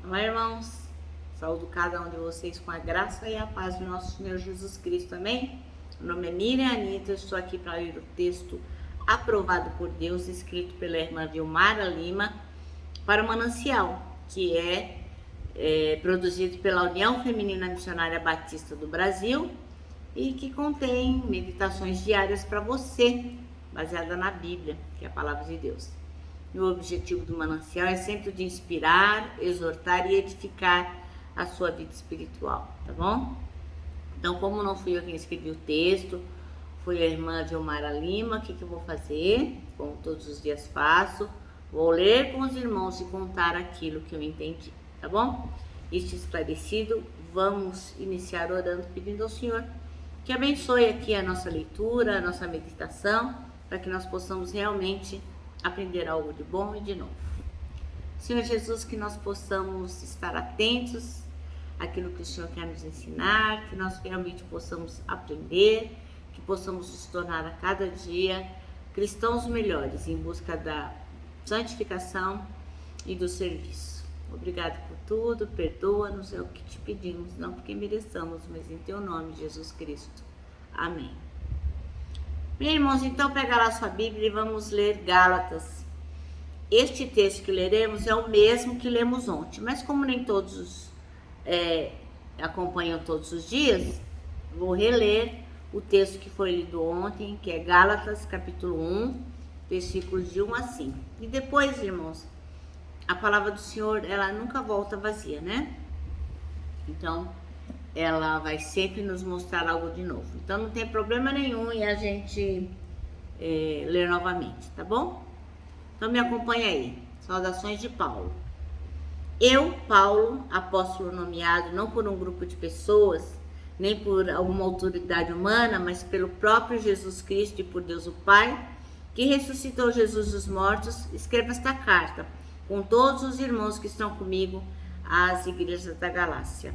Olá, irmãos. Saúdo cada um de vocês com a graça e a paz do nosso Senhor Jesus Cristo. Amém? Meu nome é Miriam Anita, eu estou aqui para ler o texto aprovado por Deus, escrito pela irmã Vilmara Lima, para o Manancial, que é produzido pela União Feminina Missionária Batista do Brasil e que contém meditações diárias para você, baseada na Bíblia, que é a palavra de Deus. E o objetivo do Manancial é sempre de inspirar, exortar e edificar a sua vida espiritual, tá bom? Então, como não fui eu quem escrevi o texto, foi a irmã Vilmara Lima, o que eu vou fazer? Como todos os dias faço, vou ler com os irmãos e contar aquilo que eu entendi, tá bom? Isto esclarecido, vamos iniciar orando, pedindo ao Senhor que abençoe aqui a nossa leitura, a nossa meditação, para que nós possamos realmente aprender algo de bom e de novo. Senhor Jesus, que nós possamos estar atentos àquilo que o Senhor quer nos ensinar, que nós realmente possamos aprender, que possamos nos tornar a cada dia cristãos melhores em busca da santificação e do serviço. Obrigado por tudo, perdoa-nos, é o que te pedimos, não porque mereçamos, mas em teu nome, Jesus Cristo. Amém. Bem, irmãos, então pega lá sua Bíblia e vamos ler Gálatas. Este texto que leremos é o mesmo que lemos ontem, mas como nem todos acompanham todos os dias, vou reler o texto que foi lido ontem, que é Gálatas, capítulo 1, versículos de 1 a 5. E depois, irmãos, a palavra do Senhor, ela nunca volta vazia, né? Então, ela vai sempre nos mostrar algo de novo. Então, não tem problema nenhum em a gente ler novamente, tá bom? Então, me acompanha aí. Saudações de Paulo. Eu, Paulo, apóstolo nomeado não por um grupo de pessoas, nem por alguma autoridade humana, mas pelo próprio Jesus Cristo e por Deus o Pai, que ressuscitou Jesus dos mortos, escreva esta carta com todos os irmãos que estão comigo às igrejas da Galácia.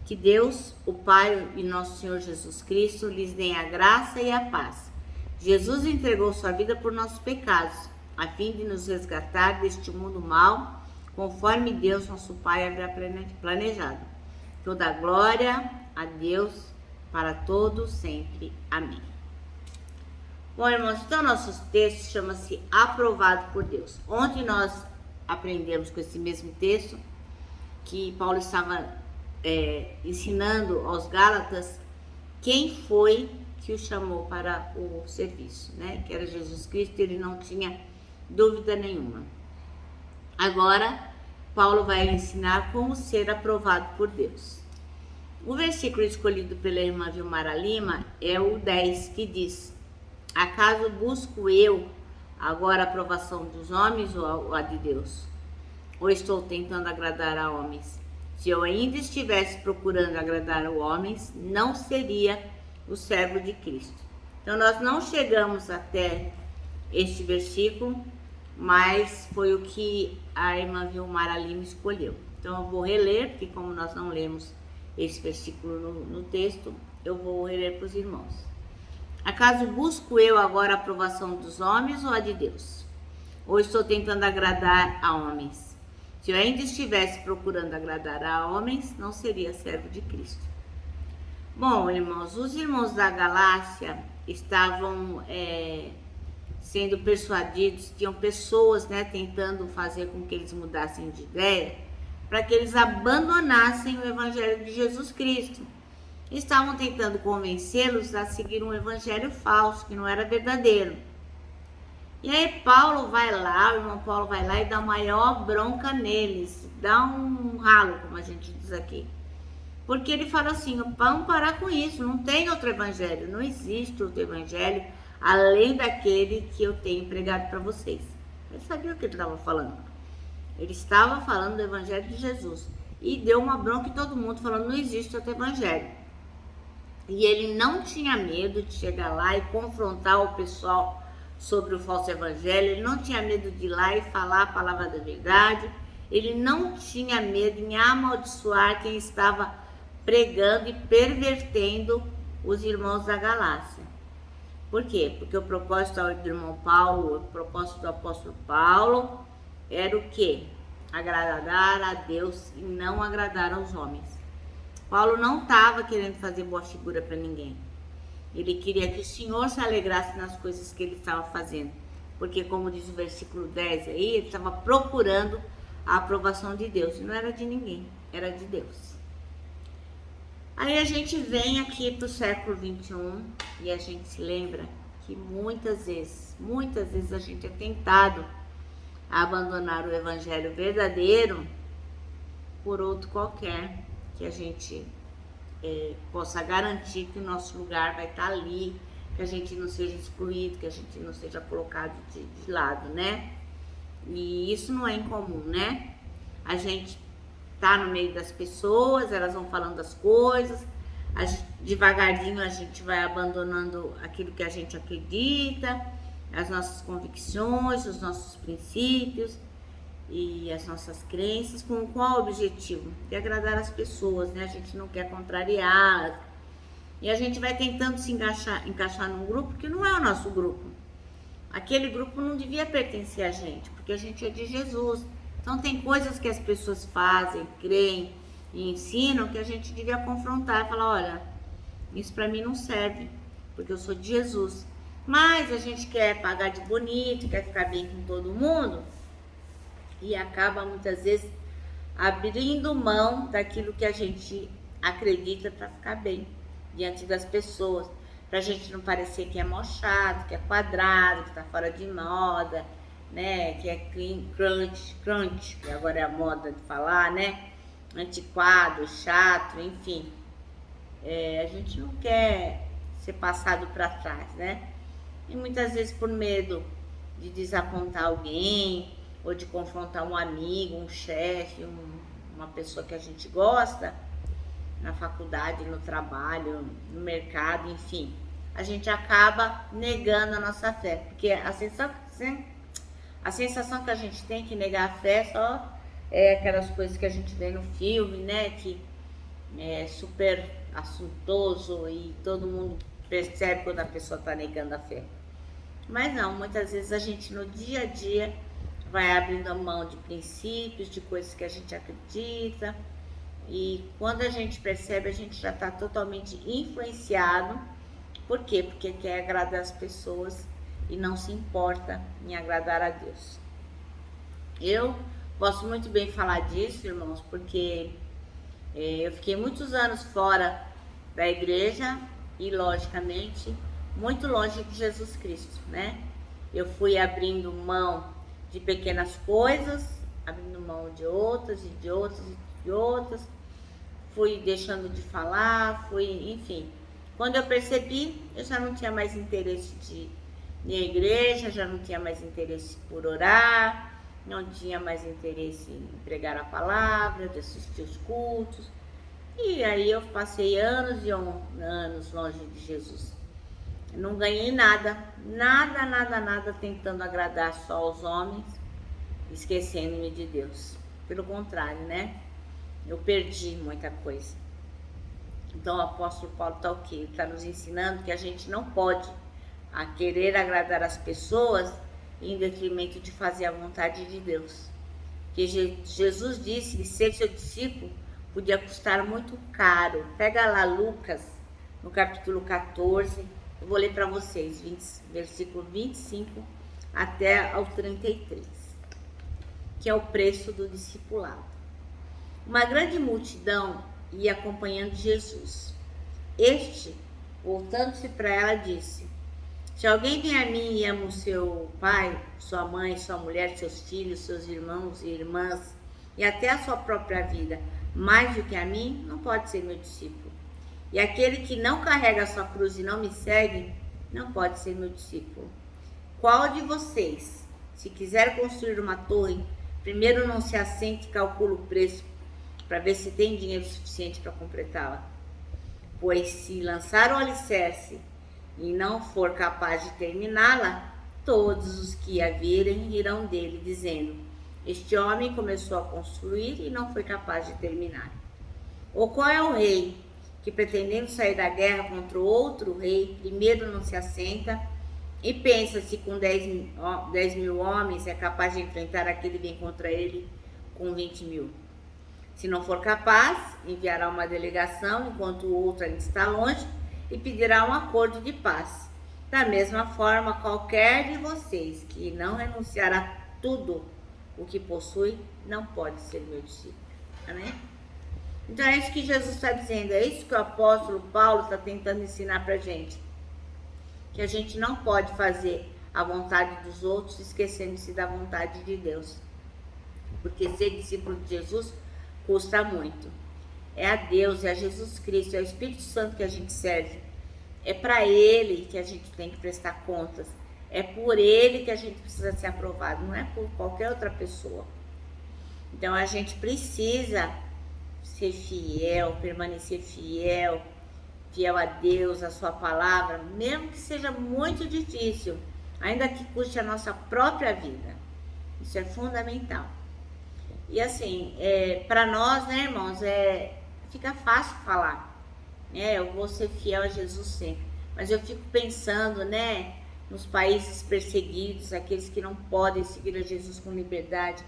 Que Deus, o Pai e nosso Senhor Jesus Cristo lhes dê a graça e a paz. Jesus entregou sua vida por nossos pecados, a fim de nos resgatar deste mundo mau, conforme Deus, nosso Pai, havia planejado. Toda a glória a Deus para todos sempre. Amém. Bom, irmãos, então nosso texto chama-se Aprovado por Deus. Ontem nós aprendemos com esse mesmo texto que Paulo estava ensinando aos Gálatas quem foi que o chamou para o serviço, né? Que era Jesus Cristo, ele não tinha dúvida nenhuma. Agora, Paulo vai ensinar como ser aprovado por Deus. O versículo escolhido pela irmã Vilmara Lima é o 10, que diz: acaso busco eu agora a aprovação dos homens ou a de Deus? Ou estou tentando agradar a homens? Se eu ainda estivesse procurando agradar a homens, não seria o servo de Cristo. Então, nós não chegamos até este versículo, mas foi o que a irmã Vilmara Lima escolheu. Então, eu vou reler, porque como nós não lemos esse versículo no texto, eu vou reler para os irmãos. Acaso busco eu agora a aprovação dos homens ou a de Deus? Ou estou tentando agradar a homens? Se eu ainda estivesse procurando agradar a homens, não seria servo de Cristo. Bom, irmãos, os irmãos da Galácia estavam sendo persuadidos, tinham pessoas tentando fazer com que eles mudassem de ideia, para que eles abandonassem o evangelho de Jesus Cristo. Estavam tentando convencê-los a seguir um evangelho falso, que não era verdadeiro. E aí Paulo vai lá, o irmão Paulo vai lá e dá maior bronca neles, dá um ralo, como a gente diz aqui. Porque ele fala assim, vamos parar com isso, não tem outro evangelho, não existe outro evangelho além daquele que eu tenho pregado para vocês. Ele sabia o que ele estava falando. Ele estava falando do evangelho de Jesus. E deu uma bronca em todo mundo, falando, não existe outro evangelho. E ele não tinha medo de chegar lá e confrontar o pessoal sobre o falso evangelho, ele não tinha medo de ir lá e falar a palavra da verdade, ele não tinha medo em amaldiçoar quem estava pregando e pervertendo os irmãos da Galácia. Por quê? Porque o propósito do irmão Paulo, o propósito do apóstolo Paulo era o quê? agradar a Deus e não agradar aos homens. Paulo não estava querendo fazer boa figura para ninguém. Ele queria que o Senhor se alegrasse nas coisas que ele estava fazendo. Porque, como diz o versículo 10 aí, ele estava procurando a aprovação de Deus. E não era de ninguém, era de Deus. Aí a gente vem aqui para o século 21 e a gente se lembra que muitas vezes a gente é tentado a abandonar o evangelho verdadeiro por outro qualquer, que a gente possa garantir que o nosso lugar vai estar ali, que a gente não seja excluído, que a gente não seja colocado de lado, né? E isso não é incomum, né? A gente tá no meio das pessoas, elas vão falando das coisas, devagarzinho a gente vai abandonando aquilo que a gente acredita, as nossas convicções, os nossos princípios e as nossas crenças. Com qual objetivo? De agradar as pessoas, né? A gente não quer contrariá-las. E a gente vai tentando se encaixar num grupo que não é o nosso grupo. Aquele grupo não devia pertencer a gente, porque a gente é de Jesus. Então tem coisas que as pessoas fazem, creem e ensinam que a gente devia confrontar e falar, olha, isso para mim não serve, porque eu sou de Jesus. Mas a gente quer pagar de bonito, quer ficar bem com todo mundo e acaba muitas vezes abrindo mão daquilo que a gente acredita para ficar bem diante das pessoas, pra gente não parecer que é mochado, que é quadrado, que tá fora de moda, né, que é crunch, que agora é a moda de falar, né, antiquado, chato, enfim. A gente não quer ser passado para trás, né, e muitas vezes por medo de desapontar alguém, ou de confrontar um amigo, um chefe, uma pessoa que a gente gosta, na faculdade, no trabalho, no mercado, enfim, a gente acaba negando a nossa fé, porque a sensação que a gente tem que negar a fé só é aquelas coisas que a gente vê no filme, né, que é super assuntoso e todo mundo percebe quando a pessoa está negando a fé. Mas não, muitas vezes a gente no dia a dia vai abrindo a mão de princípios, de coisas que a gente acredita. E quando a gente percebe, a gente já está totalmente influenciado. Por quê? Porque quer agradar as pessoas e não se importa em agradar a Deus. Eu posso muito bem falar disso, irmãos, porque eu fiquei muitos anos fora da igreja e, logicamente, muito longe de Jesus Cristo, né? Eu fui abrindo mão de pequenas coisas, abrindo mão de outras e de outras e de outras. Fui deixando de falar, enfim. Quando eu percebi, eu já não tinha mais interesse de ir à igreja, já não tinha mais interesse por orar, não tinha mais interesse em pregar a palavra, de assistir os cultos. E aí eu passei anos e anos longe de Jesus. Eu não ganhei nada tentando agradar só aos homens, esquecendo-me de Deus. Pelo contrário, né? Eu perdi muita coisa. Então o apóstolo Paulo está o quê? Ele está nos ensinando que a gente não pode querer agradar as pessoas em detrimento de fazer a vontade de Deus. Que Jesus disse que ser seu discípulo podia custar muito caro. Pega lá Lucas, no capítulo 14, eu vou ler para vocês, versículo 25 até ao 33, que é o preço do discipulado. Uma grande multidão ia acompanhando Jesus. Este, voltando-se para ela, disse: se alguém vem a mim e ama o seu pai, sua mãe, sua mulher, seus filhos, seus irmãos e irmãs, e até a sua própria vida, mais do que a mim, não pode ser meu discípulo. E aquele que não carrega a sua cruz e não me segue, não pode ser meu discípulo. Qual de vocês, se quiser construir uma torre, primeiro não se assente e calcula o preço, para ver se tem dinheiro suficiente para completá-la? Pois se lançar o alicerce e não for capaz de terminá-la, todos os que a virem irão dele, dizendo: este homem começou a construir e não foi capaz de terminar. Ou qual é o rei que, pretendendo sair da guerra contra outro rei, primeiro não se assenta e pensa se com 10 mil homens é capaz de enfrentar aquele que vem contra ele com 20 mil. Se não for capaz, enviará uma delegação enquanto o outro ainda está longe e pedirá um acordo de paz. Da mesma forma, qualquer de vocês que não renunciar a tudo o que possui, não pode ser meu discípulo. Amém? Então é isso que Jesus está dizendo, é isso que o apóstolo Paulo está tentando ensinar para a gente. Que a gente não pode fazer a vontade dos outros esquecendo-se da vontade de Deus. Porque ser discípulo de Jesus custa muito. É a Deus, é a Jesus Cristo, é o Espírito Santo que a gente serve. É para Ele que a gente tem que prestar contas. É por Ele que a gente precisa ser aprovado, não é por qualquer outra pessoa. Então a gente precisa ser fiel, permanecer fiel, fiel a Deus, a sua palavra, mesmo que seja muito difícil, ainda que custe a nossa própria vida. Isso é fundamental. E assim, para nós, né, irmãos, fica fácil falar, né? Eu vou ser fiel a Jesus sempre. Mas eu fico pensando, né, nos países perseguidos, aqueles que não podem seguir a Jesus com liberdade.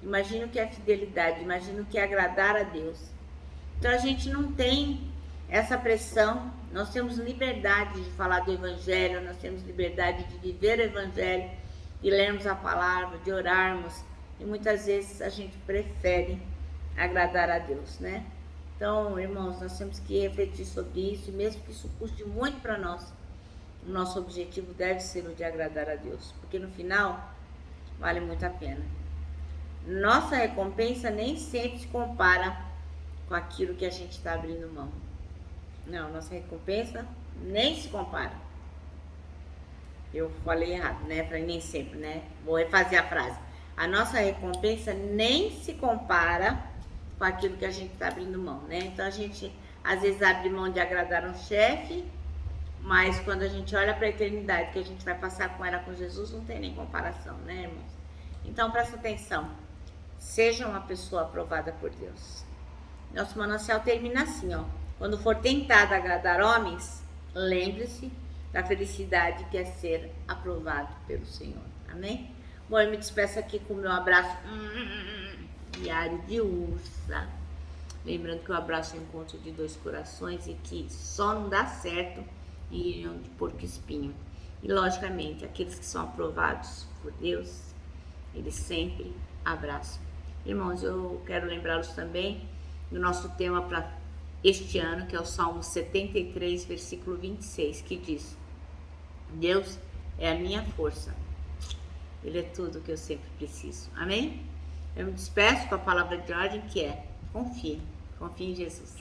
Imagina o que é fidelidade, imagina o que é agradar a Deus. Então a gente não tem essa pressão, nós temos liberdade de falar do Evangelho, nós temos liberdade de viver o Evangelho, de lermos a palavra, de orarmos, e muitas vezes a gente prefere agradar a Deus, né? Então, irmãos, nós temos que refletir sobre isso, e mesmo que isso custe muito para nós, o nosso objetivo deve ser o de agradar a Deus, porque no final vale muito a pena. Nossa recompensa nem sempre se compara com aquilo que a gente está abrindo mão. Não, nossa recompensa nem se compara. Eu falei errado, né? Falei nem sempre, né? Vou refazer a frase. A nossa recompensa nem se compara com aquilo que a gente está abrindo mão, né? Então a gente às vezes abre mão de agradar um chefe, mas quando a gente olha para a eternidade que a gente vai passar com ela, com Jesus, não tem nem comparação, né, irmãos? Então presta atenção. Seja uma pessoa aprovada por Deus. Nosso manancial termina assim, ó. Quando for tentado agradar homens, lembre-se da felicidade que é ser aprovado pelo Senhor. Amém? Bom, eu me despeço aqui com o meu abraço diário de ursa. Lembrando que o abraço é um encontro de dois corações e que só não dá certo em reunião de porco-espinho. E, logicamente, aqueles que são aprovados por Deus, eles sempre abraçam. Irmãos, eu quero lembrá-los também do nosso tema para este ano, que é o Salmo 73, versículo 26, que diz: Deus é a minha força, Ele é tudo que eu sempre preciso. Amém? Eu me despeço com a palavra de ordem que é: confie em Jesus.